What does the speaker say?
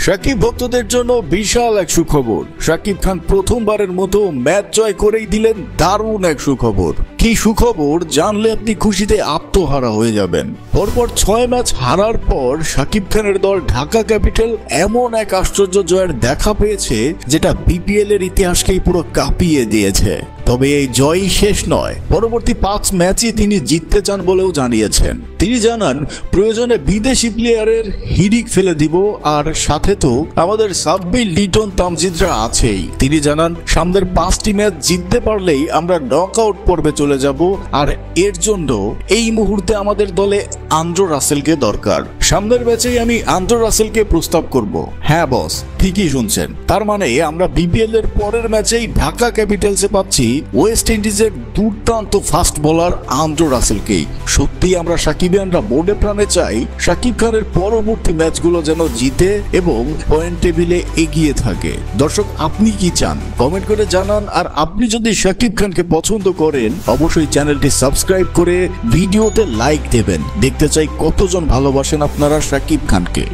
শাকিব ভক্তদের জন্য বিশাল এক সুখবর। শাকিব খান প্রথমবারের মতো ম্যাচ জয় করেই দিলেন দারুণ এক সুখবর। কি সুখবর জানলে আপনি খুশিতে আত্মহারা হয়ে যাবেন। পরপর 6 ম্যাচ হারার পর শাকিব খানের দল ঢাকা ক্যাপিটাল এমন এক আশ্চর্য জয়ের দেখা পেয়েছে যেটা বিপিএল এর ইতিহাসকেই পুরো কাঁপিয়ে দিয়েছে। তবে এই জয়ই শেষ নয়, পরবর্তী 5 ম্যাচই তিনি জিততে চান বলেও জানিয়েছেন। তিনি জানান প্রয়োজনে বিদেশি প্লেয়ারের হিড়িক ফেলে দিব, আর সাথে তো আমাদের সাব্বির লিটন তামজিদরা আছেই। তিনি জানান সামনের 5টি ম্যাচ জিততে পারলেই আমরা নকআউট পর্বে চলে যাব, আর এর জন্য এই মুহূর্তে আমাদের দলে আন্দ্রে রাসেলকে দরকার। সামনের ম্যাচেই আমি আন্দ্রে রাসেলকে প্রস্তাব করব। হ্যাঁ বস, ঠিকই শুনছেন। তার মানে আমরা বিপিএল এর পরের ম্যাচেই ঢাকা ক্যাপিটালসে পাচ্ছি ওয়েস্ট ইন্ডিজের দুর্দান্ত ফাস্ট বোলার আন্দ্রে রাসেলকেই। সত্যি আমরা সাকিবিয়ানরা বোর্ডে প্রাণে চাই শাকিব খানের পরবর্তী ম্যাচগুলো যেন জিতে এবং পয়েন্ট টেবিলে এগিয়ে থাকে। দর্শক, আপনি কি চান কমেন্ট করে জানান। আর আপনি যদি শাকিব খানকে পছন্দ করেন অবশ্যই চ্যানেলটি সাবস্ক্রাইব করে ভিডিওতে লাইক দেবেন। দেখতে চাই কতজন ভালোবাসেন আপনারা শাকিব খানকে।